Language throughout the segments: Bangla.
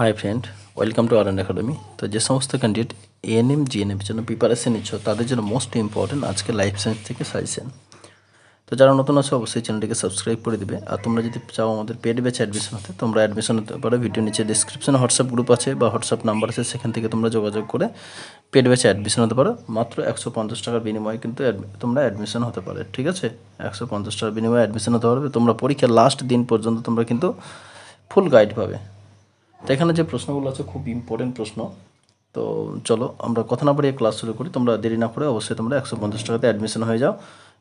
Hi friend, welcome to R academy. তো যে সমস্ত ক্যান্ডিডেট এএনএম জিএনএম জন্য প্রিপারেশন নিচ্ছ তাদের জন্য মোস্ট ইম্পর্টেন্ট আজকে লাইফ সায়েন্স থেকে সাজেশন। তো যারা নতুন আছো অবশ্যই চ্যানেলটিকে সাবস্ক্রাইব করে দিবে। আর তোমরা যদি চাও আমাদের পেড ব্যাচে অ্যাডমিশন হতে, তোমরা অ্যাডমিশন হতে পারো। ভিডিও নিচে ডিসক্রিপশনে হোয়াটসঅ্যাপ গ্রুপ আছে বা হোয়াটসঅ্যাপ নাম্বার আছে, সেখান থেকে তোমরা যোগাযোগ করে পেড ব্যাচে অ্যাডমিশন হতে পারো। মাত্র 150 টাকার বিনিময়ে কিন্তু তোমরা অ্যাডমিশন হতে পারে। ঠিক আছে, 150 টাকার বিনিময়ে অ্যাডমিশন হতে পারবে। তোমরা পরীক্ষার লাস্ট দিন পর্যন্ত তোমরা কিন্তু ফুল গাইড পাবে। তো এখানে যে প্রশ্নগুলো আছে খুব ইম্পর্টেন্ট প্রশ্ন। তো চলো আমরা কথা না বাড়িয়ে ক্লাস শুরু করি। তোমরা দেরি না করে অবশ্যই তোমরা 150 টাকাতে অ্যাডমিশন হয়ে যাও।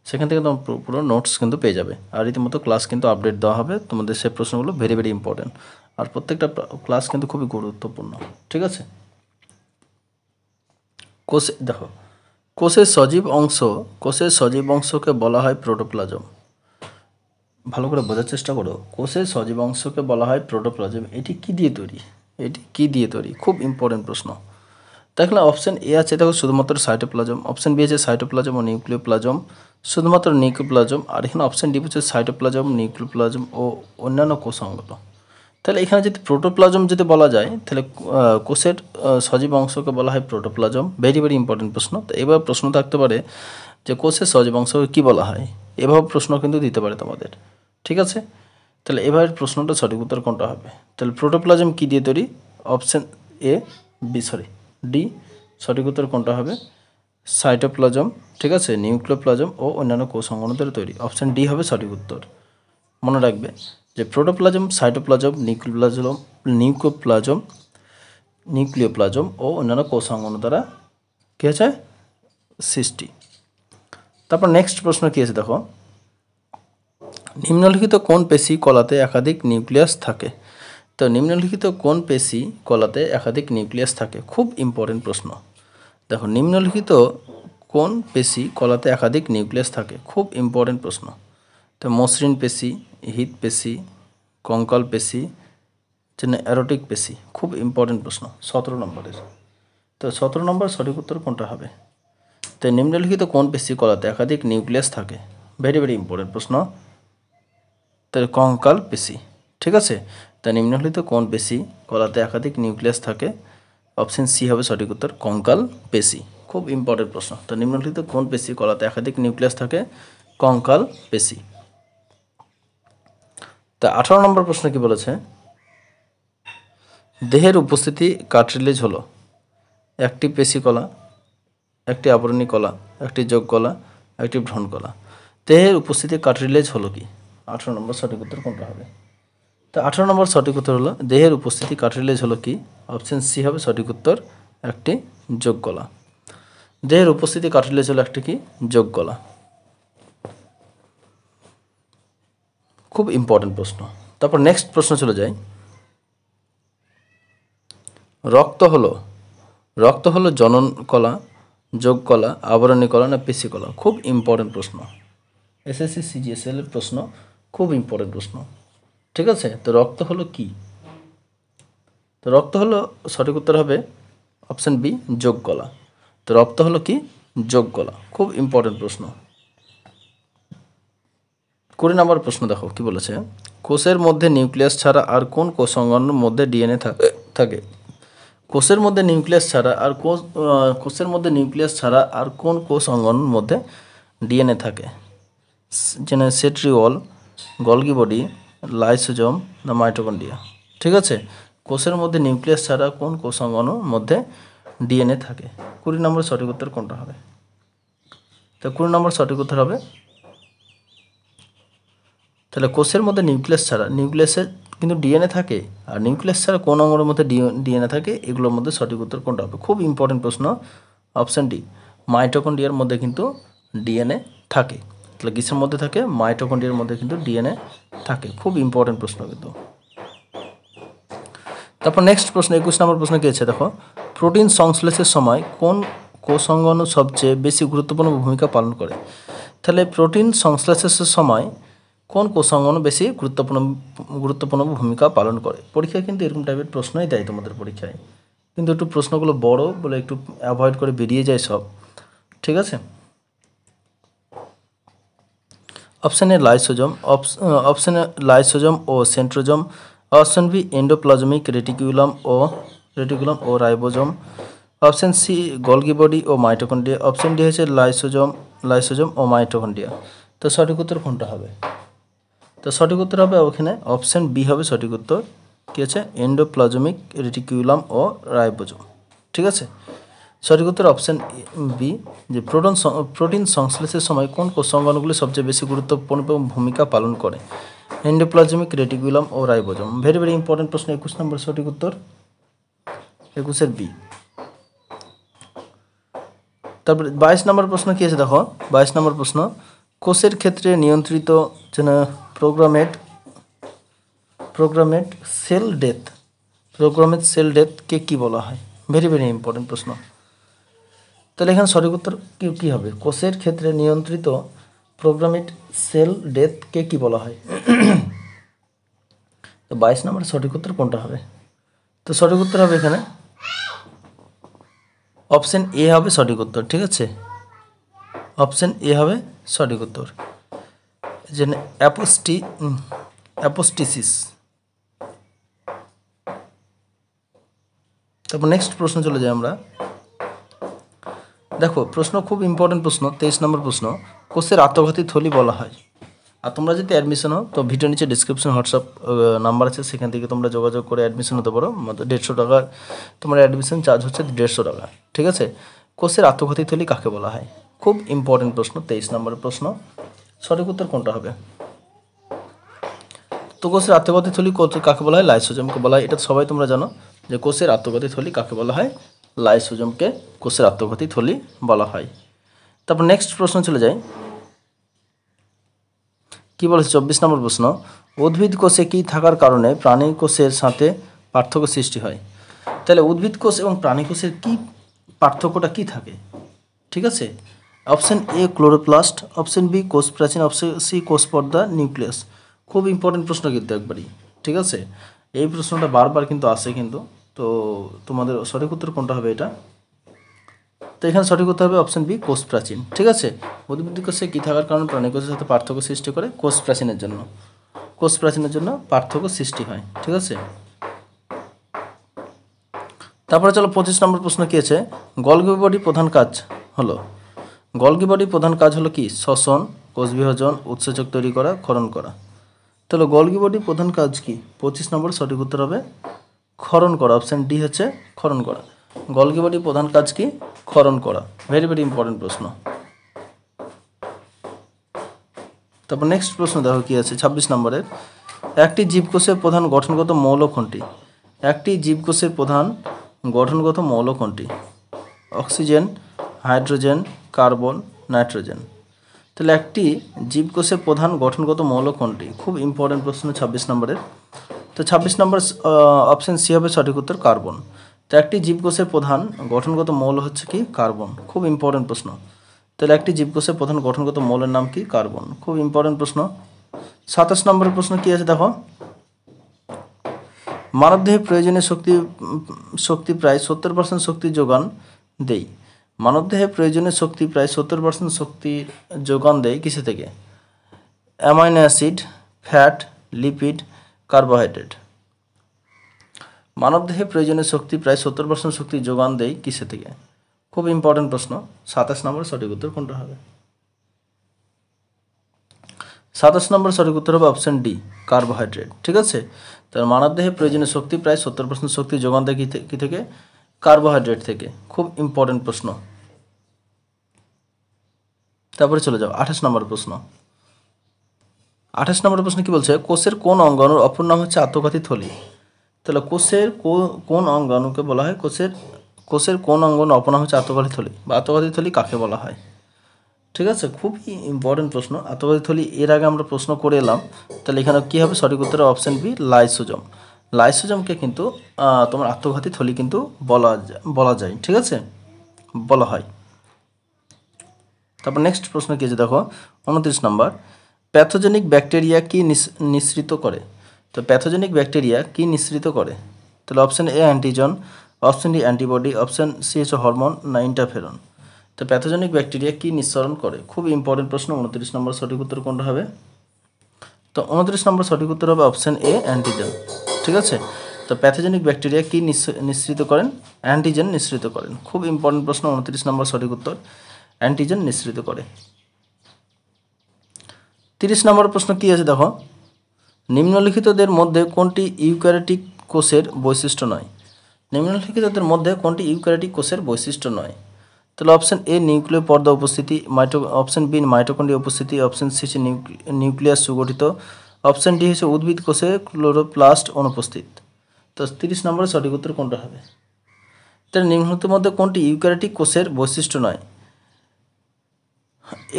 সেখান থেকে তোমরা পুরো নোটস কিন্তু পেয়ে যাবে। আর রীতিমতো ক্লাস কিন্তু আপডেট দেওয়া হবে তোমাদের। সেই প্রশ্নগুলো ভেরি ভেরি ইম্পর্টেন্ট, আর প্রত্যেকটা ক্লাস কিন্তু খুবই গুরুত্বপূর্ণ। ঠিক আছে, দেখো, কোষের সজীব অংশকে বলা হয় প্রোটোপ্লাজম। ভালো করে বোঝার চেষ্টা করো। কোষের সজীব অংশকে বলা হয় প্রোটোপ্লাজম। এটি কি দিয়ে তৈরি? খুব ইম্পর্টেন্ট প্রশ্ন। দেখলে অপশান এ আছে, দেখো শুধুমাত্র সাইটোপ্লাজম। অপশান বি আছে সাইটোপ্লাজম ও নিউক্লিওপ্লাজম, শুধুমাত্র নিউক্লিওপ্লাজম। আর এখানে অপশান ডি হচ্ছে সাইটোপ্লাজম, নিউক্লিওপ্লাজম ও অন্যান্য কোষাঙ্গ। তাহলে এখানে যদি প্রোটোপ্লাজম যদি বলা যায়, তাহলে কোষের সজীব অংশকে বলা হয় প্রোটোপ্লাজম। ভেরি ভেরি ইম্পর্টেন্ট প্রশ্ন। তো এবার প্রশ্ন থাকতে পারে যে কোষের সজীব অংশকে কী বলা হয়, এভাবে প্রশ্ন কিন্তু দিতে পারে তোমাদের। ঠিক আছে, তাহলে এবার প্রশ্নটা সঠিক উত্তর কোনটা হবে? তাহলে প্রোটোপ্লাজম কী দিয়ে তৈরি? Option A D. সঠিক উত্তর কোনটা হবে? সাইটোপ্লাজম, ঠিক আছে, নিউক্লিওপ্লাজম ও অন্যান্য কোষ অঙ্গনের তৈরি। অপশান ডি হবে সঠিক উত্তর। মনে রাখবে যে প্রোটোপ্লাজম, সাইটোপ্লাজম, নিউক্লিওপ্লাজম ও অন্যান্য কোষ অঙ্গন দ্বারা কী আছে? সৃষ্টি। তারপর নেক্সট প্রশ্ন কী আছে দেখো, নিম্নলিখিত কোন পেশি কলাতে একাধিক নিউক্লিয়াস থাকে? তো নিম্নলিখিত কোন পেশি কলাতে একাধিক নিউক্লিয়াস থাকে? খুব ইম্পর্টেন্ট প্রশ্ন। দেখো, নিম্নলিখিত কোন পেশি কলাতে একাধিক নিউক্লিয়াস থাকে? খুব ইম্পর্টেন্ট প্রশ্ন। তো মসৃণ পেশি, হৃদ পেশি, কঙ্কাল পেশি, অ্যারোটিক পেশি। খুব ইম্পর্টেন্ট প্রশ্ন, 17 নম্বরের। তো 17 নম্বর সঠিক উত্তর কোনটা হবে? তো নিম্নলিখিত কোন পেশি কলাতে একাধিক নিউক্লিয়াস থাকে? ভেরি ভেরি ইম্পর্টেন্ট প্রশ্ন। তাহলে কঙ্কাল পেশি। ঠিক আছে, তা নিম্নলিখিত কোন পেশি কলাতে একাধিক নিউক্লিয়াস থাকে? অপশন সি হবে সঠিক উত্তর, কঙ্কাল পেশি। খুব ইম্পর্টেন্ট প্রশ্ন। তো নিম্নলিখিত কোন পেশি কলাতে একাধিক নিউক্লিয়াস থাকে? কঙ্কাল পেশি। তা 18 নম্বর প্রশ্ন কি বলেছে? দেহের উপস্থিতি কার্টিলেজ হলো একটি পেশি কলা, একটি আবরণী কলা, একটি যোগ কলা, একটি ভ্রূণ কলা। দেহের উপস্থিতি কার্টিলেজ হলো কি? 18 নম্বর সঠিক উত্তর কোনটা হবে? তো 18 নম্বর সঠিক উত্তর হলো দেহের উপস্থিতি কার্টিলেজ হলো কি? অপশন সি হবে সঠিক উত্তর, একটি যোগ কলা। দেহের উপস্থিতি কার্টিলেজ হলো একটি কি? যোগ কলা। খুব ইম্পর্টেন্ট প্রশ্ন। তারপর নেক্সট প্রশ্ন চলে যায়, রক্ত হলো জনন কলা, যোগ কলা, আবরণী কলা না পেশি কলা? খুব ইম্পর্টেন্ট প্রশ্ন, এসএসসি সিজিএসএল এর প্রশ্ন, খুব ইম্পর্টেন্ট প্রশ্ন। ঠিক আছে, তো রক্ত হলো কি? তো রক্ত হলো সঠিক উত্তর হবে অপশান বি, যোগ কলা। তো রক্ত হলো কি? যোগ কলা। খুব ইম্পর্টেন্ট প্রশ্ন। 20 নম্বর প্রশ্ন দেখো কি বলেছে, কোষের মধ্যে নিউক্লিয়াস ছাড়া আর কোন কোষ অঙ্গনের মধ্যে ডিএনএ থাকে? কোষের মধ্যে নিউক্লিয়াস ছাড়া আর কোন কোষ অঙ্গনের মধ্যে ডিএনএ থাকে? যেন সেন্ট্রিওল, গলগি বডি, লাইসোজোম না মাইটোকন্ড্রিয়া? ঠিক আছে, কোষের মধ্যে নিউক্লিয়াস ছাড়া কোন কোষ অঙ্গনের মধ্যে ডিএনএ থাকে? 20 নম্বর সঠিক উত্তর কোনটা হবে? তো 20 নম্বর সঠিক উত্তর হবে, তাহলে কোষের মধ্যে নিউক্লিয়াসে কিন্তু ডিএনএ থাকে, আর নিউক্লিয়াস ছাড়া কোন অঙ্গের মধ্যে ডিএনএ থাকে? এগুলোর মধ্যে সঠিক উত্তর কোনটা হবে? খুব ইম্পর্টেন্ট প্রশ্ন, অপশান ডি, মাইটোকন্ড্রিয়ার মধ্যে কিন্তু ডিএনএ থাকে। তাহলে কিসের মধ্যে থাকে? মাইটোকন্ড্রিয়ার মধ্যে কিন্তু ডিএনএ থাকে। খুব ইম্পর্টেন্ট প্রশ্ন কিন্তু। তারপর নেক্সট প্রশ্ন 21 নম্বর প্রশ্ন কি আছে দেখো, প্রোটিন সংশ্লেষের সময় কোন কোষ অঙ্গাণু সবচেয়ে বেশি গুরুত্বপূর্ণ ভূমিকা পালন করে? তাহলে প্রোটিন সংশ্লেষের সময় কোন কোষ অঙ্গাণু বেশি গুরুত্বপূর্ণ ভূমিকা পালন করে? পরীক্ষায় কিন্তু এরকম টাইপের প্রশ্নই দেয় তোমাদের পরীক্ষায়, কিন্তু একটু প্রশ্নগুলো বড় বলে একটু অ্যাভয়েড করে বেরিয়ে যায় সব। ঠিক আছে, অপশানে লাইসোজোম ও centrosome, option B endoplasmic reticulum ও ribosome, option C Golgi body ও মাইটোকন্ড্রিয়া, অপশন ডি হচ্ছে লাইসোজোম ও মাইটোকন্ড্রিয়া। তো সঠিক উত্তর কোনটা হবে? তো সঠিক উত্তর হবে ওখানে অপশন বি হবে সঠিক উত্তর। কী আছে? এন্ডোপ্লাজমিক রেটিকুলাম ও রাইবোজোম। ঠিক আছে, সঠিক উত্তর অপশন বি। যে প্রোটিন সংশ্লেষের সময় কোন কোষাঙ্গাণুগুলি সবচেয়ে বেশি গুরুত্বপূর্ণ ভূমিকা পালন করে? এন্ডোপ্লাজমিক রেটিকুলাম ও রাইবোজোম। ভেরি ভেরি ইম্পর্টেন্ট প্রশ্ন। 21 নম্বর সঠিক উত্তর 21-এর বি। তারপরে 22 নম্বর প্রশ্ন কী আছে দেখো। 22 নম্বর প্রশ্ন, কোষের ক্ষেত্রে নিয়ন্ত্রিত প্রোগ্রামেড সেল ডেথকে কী বলা হয়? ভেরি ভেরি ইম্পর্টেন্ট প্রশ্ন। তাহলে এখানে সঠিক উত্তর কী হবে? কোষের ক্ষেত্রে নিয়ন্ত্রিত প্রোগ্রামেড সেল ডেথকে কী বলা হয়? তো 22 নম্বরের সঠিক উত্তর কোনটা হবে? তো সঠিক উত্তর হবে এখানে অপশন এ হবে সঠিক উত্তর। ঠিক আছে, অপশন এ হবে সঠিক উত্তর। যে অ্যাপোস্টিসিস। তারপর নেক্সট প্রশ্ন চলে যাই আমরা। দেখো প্রশ্ন খুব ইম্পর্টেন্ট প্রশ্ন। 23 নম্বর প্রশ্ন, কোষের আত্মঘাতী থলি বলা হয়। আর তোমরা যদি অ্যাডমিশন হও তো ভিডিও নিচে ডিসক্রিপশন হোয়াটসঅ্যাপ নাম্বার আছে, সেখান থেকে তোমরা যোগাযোগ করে অ্যাডমিশন হতে পারো। 150 টাকা তোমার অ্যাডমিশন চার্জ হচ্ছে, 150 টাকা। ঠিক আছে, কোষের আত্মঘাতী থলি কাকে বলা হয়? খুব ইম্পর্টেন্ট প্রশ্ন, 23 নম্বরের প্রশ্ন। সঠিক উত্তর কোনটা হবে? তো কোষের আত্মঘাতী থলি কাকে বলা হয়? লাইসোজোমকে বলা হয়। এটা সবাই তোমরা জানো যে কোষের আত্মঘাতী থলি কাকে বলা হয়? লাইসোজোমকে কোষের আত্মঘাতী থলি বলা হয়। তারপর নেক্সট প্রশ্ন চলে যায়। কি বলেছে 24 নম্বর প্রশ্ন, উদ্ভিদ কোষে কি থাকার কারণে প্রাণী কোষের সাথে পার্থক্য সৃষ্টি হয়? তাহলে উদ্ভিদ কোষ এবং প্রাণী কোষের কি পার্থক্যটা কি থাকে? ঠিক আছে, option A chloroplast, option B কোষ প্রাচীন, অপশন সি কোষ পর্দা, নিউক্লিয়াস। খুব ইম্পর্টেন্ট প্রশ্ন কিন্তু একবারই। ঠিক আছে, এই প্রশ্নটা বারবার কিন্তু আসে কিন্তু। তো তোমাদের সঠিক উত্তর কোনটা হবে এটা? তো এখানে সঠিক উত্তর হবে অপশন বি কোষ প্রাচীন। ঠিক আছে, উদ্ভিদ কোষে কী থাকার কারণে প্রাণী কোষের সাথে পার্থক্য সৃষ্টি করে? কোষ প্রাচীনের জন্য পার্থক্য সৃষ্টি হয়। ঠিক আছে, তারপরে চলো 25 নম্বর প্রশ্ন কী আছে, গলগি বডির প্রধান কাজ হলো কি? শ্বসন, কোষ বিভাজন, উৎসেচক তৈরি করা, ক্ষরণ করা। তাহলে গলগি বডির প্রধান কাজ কি? 25 নম্বর সঠিক উত্তর হবে ক্ষরণ করা। অপশন ডি হচ্ছে ক্ষরণ করা। গলগি বডির প্রধান কাজ কি? ক্ষরণ করা। ভেরি ভেরি ইম্পর্টেন্ট প্রশ্ন। তারপর নেক্সট প্রশ্ন দেখো কি আছে 26 নম্বরের, একটি জীবকোষের প্রধান গঠনগত মৌল কোনটি? Oxygen, hydrogen, carbon, nitrogen. তাহলে একটি জীবকোষের প্রধান গঠনগত মৌল কোনটি? খুব ইম্পর্টেন্ট প্রশ্ন 26 নম্বরের। তো 26 নম্বর অপশন সি হবে সঠিক উত্তর, কার্বন। তো একটি জীবকোষের প্রধান গঠনগত মৌল হচ্ছে কি? কার্বন। খুব ইম্পর্টেন্ট প্রশ্ন। তাহলে একটি জীবকোষের প্রধান গঠনগত মৌলের নাম কি? কার্বন। খুব ইম্পর্টেন্ট প্রশ্ন। 27 নম্বরের প্রশ্ন কি আছে দেখো, মানবদেহে প্রয়োজনীয় শক্তি প্রায় 70% শক্তি যোগান দেয়। মানবদেহে প্রয়োজনীয় শক্তি প্রায় 70% শক্তি যোগান দেয় কিসে থেকে? Amino acid, fat, lipid, carbohydrate. মানবদেহে প্রয়োজনীয় শক্তি প্রায় 70% শক্তি যোগান দেয় কিসে থেকে? খুব ইম্পর্টেন্ট প্রশ্ন। 27 নম্বর সঠিক উত্তর কোনটা হবে? 27 নম্বর সঠিক উত্তর হবে অপশন ডি, কার্বোহাইড্রেট। ঠিক আছে, তার মানবদেহে প্রয়োজনীয় শক্তি প্রায় 70% শক্তি যোগান দেয় কি থেকে? কার্বোহাইড্রেট থেকে। খুব ইম্পর্টেন্ট প্রশ্ন। তারপরে চলে যাও 28 নম্বর প্রশ্ন। 28 নম্বর প্রশ্ন কি বলছে, কোষের কোন অঙ্গাণুর অপর নাম হচ্ছে আত্মঘাতী থলি? তাহলে কোষের কোন অঙ্গাণুকে বলা হয়? কোষের কোন অঙ্গাণুর অপর নাম হচ্ছে আত্মঘাতী থলি, বা আত্মঘাতী থলি কাকে বলা হয়? ঠিক আছে, খুবই ইম্পর্টেন্ট প্রশ্ন। আত্মঘাতী থলি এর আগে আমরা প্রশ্ন করে এলাম। তাহলে এখানে কী হবে? সঠিক উত্তর অপশন বি, লাইসোজোম। লাইসোজোমকে কিন্তু তোমার আত্মঘাতী থলি কিন্তু বলা যায়। ঠিক আছে, বলা হয়। তারপর নেক্সট প্রশ্ন কী আছে দেখো, 29 নম্বর, প্যাথোজেনিক ব্যাকটেরিয়া কি নিঃসৃত করে? তো প্যাথোজেনিক ব্যাকটেরিয়া কি নিঃসৃত করে? তাহলে option A antigen, option D antibody, option C হচ্ছে হরমোন, না ইন্টারফেরন। তো প্যাথোজেনিক ব্যাকটেরিয়া কি নিঃসরণ করে? খুব ইম্পর্টেন্ট প্রশ্ন। 29 নম্বর সঠিক উত্তর কোনটা হবে? তো 29 নম্বর সঠিক উত্তর হবে অপশন এ অ্যান্টিজেন। ঠিক আছে। তো প্যাথোজেনিক ব্যাকটেরিয়া কি নিঃসৃত করেন? অ্যান্টিজেন নিঃসৃত করেন। খুব ইম্পর্টেন্ট প্রশ্ন, 29 নম্বর সঠিক উত্তর, অ্যান্টিজেন নিঃসৃত করে। 30 নম্বর প্রশ্ন কি আছে দেখো, নিম্নলিখিতদের মধ্যে কোনটি ইউক্যারিওটিক কোষের বৈশিষ্ট্য নয়? নিম্নলিখিতদের মধ্যে কোনটি ইউক্যারিওটিক কোষের বৈশিষ্ট্য নয়? তাহলে অপশন এ নিউক্লিয় পর্দা উপস্থিতি, অপশন বি মাইটোকন্ড্রিয়া উপস্থিতি, অপশন সি হচ্ছে নিউক্লিয়াস সুগঠিত, অপশন ডি হচ্ছে উদ্ভিদ কোষে ক্লোরোপ্লাস্ট অনুপস্থিত। তো 30 নম্বরের সঠিক উত্তর কোনটা হবে? তাহলে নিম্নলিখিতের মধ্যে কোনটি ইউক্যারিওটিক কোষের বৈশিষ্ট্য নয়?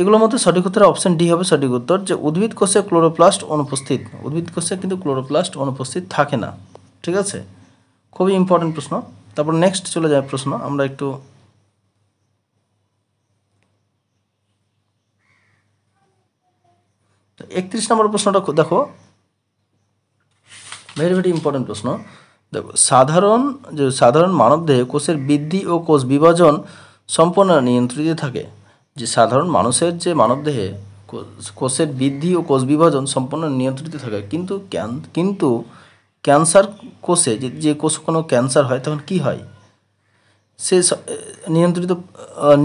এগুলোর মধ্যে সঠিক উত্তর অপশন ডি হবে সঠিক উত্তর, যে উদ্ভিদ কোষে ক্লোরোপ্লাস্ট অনুপস্থিত। উদ্ভিদ কোষে কিন্তু ক্লোরোপ্লাস্ট অনুপস্থিত থাকে না। ঠিক আছে, খুবই ইম্পর্টেন্ট প্রশ্ন। তারপর নেক্সট চলে যায় প্রশ্ন, আমরা একটু 31 নম্বর প্রশ্নটা দেখো, ভেরি ভেরি ইম্পর্টেন্ট প্রশ্ন। দেখো, সাধারণ মানবদেহে কোষের বৃদ্ধি ও কোষ বিভাজন সম্পূর্ণ নিয়ন্ত্রিত থাকে। যে সাধারণ মানুষের যে মানবদেহে কোষের বৃদ্ধি ও কোষ বিভাজন সম্পূর্ণ নিয়ন্ত্রিত থাকে, কিন্তু ক্যান্সার কোষে যে কোষ কোনো ক্যান্সার হয় তখন কি হয়? সে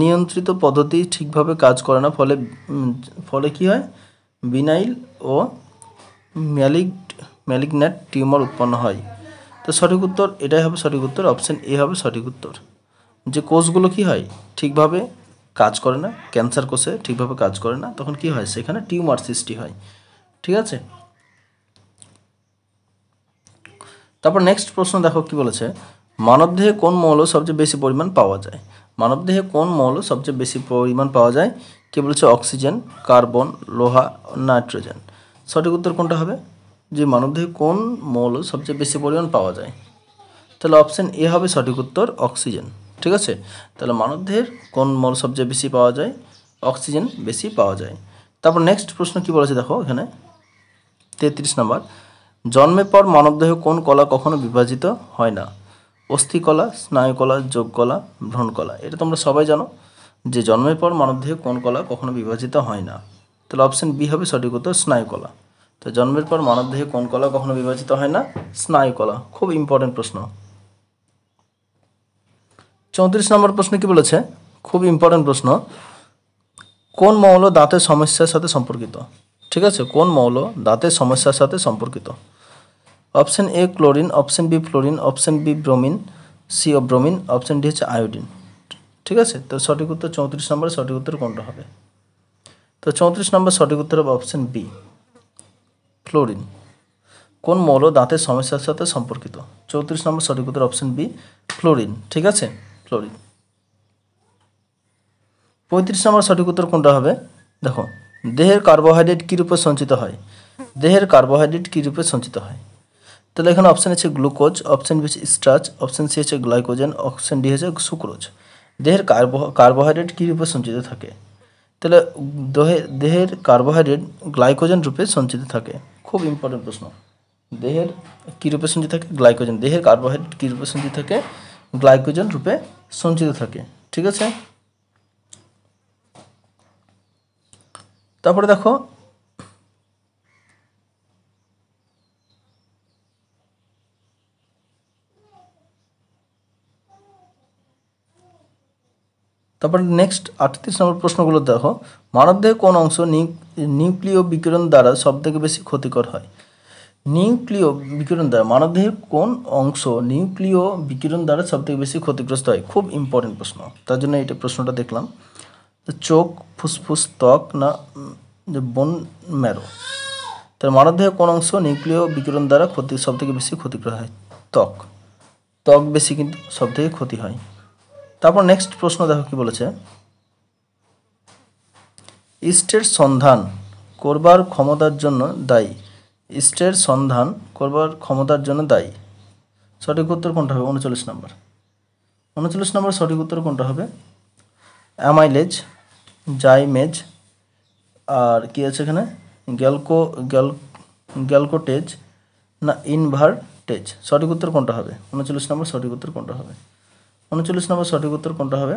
নিয়ন্ত্রিত পদ্ধতি ঠিকভাবে কাজ করে না, ফলে কি হয়? বিনাইল ও ম্যালিগন্যান্ট টিউমার উৎপন্ন হয়। তো সঠিক উত্তর এটাই হবে সঠিক উত্তর, অপশন এ হবে সঠিক উত্তর। যে কোষগুলো কি হয়? ঠিকভাবে কাজ করে না, ক্যান্সার কোষে ঠিকভাবে কাজ করে না, তখন কি হয়? সেখানে টিউমার সৃষ্টি হয়। ঠিক আছে। তারপর নেক্সট প্রশ্ন দেখো কি বলেছে, মানবদেহে কোন মৌল সবচেয়ে বেশি পরিমাণ পাওয়া যায়? মানবদেহে কোন মৌল সবচেয়ে বেশি পরিমাণ পাওয়া যায়? কি বলেছে? অক্সিজেন, কার্বন, লোহা, নাইট্রোজেন। সঠিক উত্তর কোনটা হবে? যে মানবদেহে কোন মৌল সবচেয়ে বেশি পরিমাণ পাওয়া যায়? তাহলে অপশন এ হবে সঠিক উত্তর, অক্সিজেন। ঠিক আছে, তাহলে মানবদেহের কোন মৌল সবচেয়ে বেশি পাওয়া যায়? অক্সিজেন বেশি পাওয়া যায়। তারপর নেক্সট প্রশ্ন কি বলেছে দেখো এখানে, 33 নম্বর, জন্মের পর মানবদেহ কোন কলা কখনো বিভাজিত হয় না? অস্থিকলা, স্নায়ুকলা, যোগকলা, ভ্রূণকলা। এটা তোমরা সবাই জানো যে জন্মের পর মানবদেহে কোন কলা কখনো বিভাজিত হয় না। তাহলে অপশন বি হবে সঠিক উত্তর, স্নায়ুকলা। তো জন্মের পর মানবদেহে কোন কলা কখনো বিভাজিত হয় না? স্নায়ুকলা। খুব ইম্পর্টেন্ট প্রশ্ন। 34 নম্বর প্রশ্ন কি বলেছে? খুব ইম্পর্টেন্ট প্রশ্ন, কোন মৌল দাঁতের সমস্যার সাথে সম্পর্কিত? ঠিক আছে, কোন মৌল দাঁতের সমস্যার সাথে সম্পর্কিত? Option A chlorine, option B fluorine, option B bromine, C ও ব্রোমিন, অপশন ডি হচ্ছে আয়োডিন। ঠিক আছে, তো সঠিক উত্তর 34 নম্বরের সঠিক উত্তর কোনটা হবে? তো 34 নম্বর সঠিক উত্তর হবে অপশন বি, ফ্লোরিন। কোন মৌল দাঁতের সমস্যার সাথে সম্পর্কিত? 34 নম্বর সঠিক উত্তর অপশন বি, ফ্লোরিন। ঠিক আছে, ফ্লোরিন। 35 নম্বর সঠিক উত্তর কোনটা হবে? দেখো, দেহের কার্বোহাইড্রেট কী রূপে সঞ্চিত হয়? দেহের কার্বোহাইড্রেট কী রূপে সঞ্চিত হয়? তাহলে এখানে অপশান হচ্ছে গ্লুকোজ, অপশান বি হচ্ছে স্টার্চ, অপশান সি হচ্ছে গ্লাইকোজেন, অপশান ডি হচ্ছে সুক্রোজ। দেহের কার্বোহাইড্রেট কী রূপে সঞ্চিত থাকে? তাহলে দেহের কার্বোহাইড্রেট গ্লাইকোজেন রূপে সঞ্চিত থাকে। খুব ইম্পর্টেন্ট প্রশ্ন, দেহের কী রূপে সঞ্চিত থাকে? গ্লাইকোজেন। দেহের কার্বোহাইড্রেট কী রূপে সঞ্চিত থাকে? গ্লাইকোজেন রূপে সঞ্চিত থাকে। ঠিক আছে, তারপরে দেখো, তারপরে নেক্সট 38 নম্বর প্রশ্নগুলো দেখো, মানবদেহে কোন অংশ নিউক্লিয় বিকিরণ দ্বারা সবথেকে বেশি ক্ষতিকর হয়? নিউক্লিয় বিকিরণ দ্বারা মানবদেহের কোন অংশ নিউক্লিয় বিকিরণ দ্বারা সবথেকে বেশি ক্ষতিগ্রস্ত হয়? খুব ইম্পর্টেন্ট প্রশ্ন, তার জন্য এই প্রশ্নটা দেখলাম। চোখ, ফুসফুস, ত্বক না বোন ম্যারো। তার মানবদেহের কোন অংশ নিউক্লিয় বিকিরণ দ্বারা সবথেকে বেশি ক্ষতিগ্রস্ত হয়? ত্বক। ত্বক বেশি কিন্তু সবথেকে ক্ষতি হয়। তারপর নেক্সট প্রশ্ন দেখো কি বলেছে, ইস্টের সন্ধান করবার ক্ষমতার জন্য দায়ী। ইস্টের সন্ধান করবার ক্ষমতার জন্য দায়ী। সঠিক উত্তর কোনটা হবে? 39 নম্বর। 39 নম্বর সঠিক উত্তর কোনটা হবে? অ্যামাইলেজ, জাইমেজ, আর কি আছে এখানে, গ্যালকোটেজ না ইনভার্টেজ। সঠিক উত্তর কোনটা হবে? 39 নম্বর সঠিক উত্তর কোনটা হবে? 39 নম্বর সঠিক উত্তর কোনটা হবে?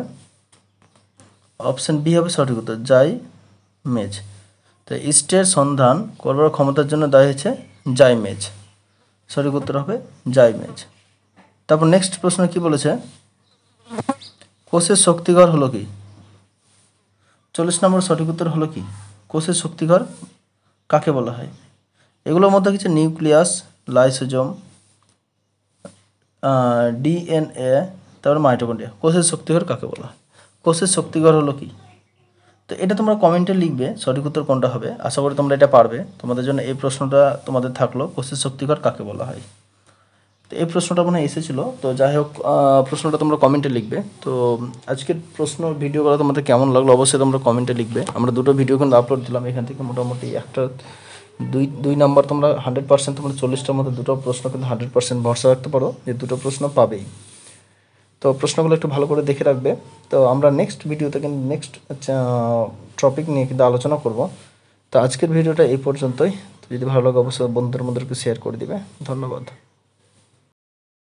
অপশন বি হবে সঠিক উত্তর, জাইমেজ। তো ইস্টের সন্ধান করবার ক্ষমতার জন্য দায়ী হচ্ছে জাইমেজ। সঠিক উত্তর হবে জাইমেজ। তারপর নেক্সট প্রশ্ন কি বলেছে, কোষের শক্তিঘর হলো কি? 40 নম্বর সঠিক উত্তর হলো কি? কোষের শক্তিঘর কাকে বলা হয়? এগুলোর মধ্যে কিছু নিউক্লিয়াস, লাইসোজোম, ডিএনএ, তারপর মাইটোকন্ড্রিয়া। কোষের শক্তিঘর কাকে বলা হয়? কোষের শক্তিঘর হলো কি? তো এটা তোমরা কমেন্টে লিখবে সঠিক উত্তর কোনটা হবে। আশা করি তোমরা এটা পারবে। তোমাদের জন্য এই প্রশ্নটা তোমাদের থাকলো, কোষের শক্তিঘর কাকে বলা হয়। তো এই প্রশ্নটা মনে হয় এসেছিলো। তো যাই হোক, প্রশ্নটা তোমরা কমেন্টে লিখবে। তো আজকের প্রশ্ন ভিডিওগুলো তোমাদের কেমন লাগলো অবশ্যই তোমরা কমেন্টে লিখবে। আমরা দুটো ভিডিও কিন্তু আপলোড দিলাম, এখান থেকে মোটামুটি একটা দুই নাম্বার তোমরা 100% তোমরা 40টার মধ্যে দুটো প্রশ্ন কিন্তু 100% ভরসা রাখতে পারো যে দুটো প্রশ্ন পাবেই। তো প্রশ্নগুলো একটু ভালো করে দেখে রাখবে। তো আমরা নেক্সট ভিডিওতে কিন্তু নেক্সট টপিক নিয়ে কিন্তু আলোচনা করব। তো আজকের ভিডিওটা এই পর্যন্তই। যদি ভালো লাগে অবশ্যই বন্ধুদের মধ্যে শেয়ার করে দিবে। ধন্যবাদ।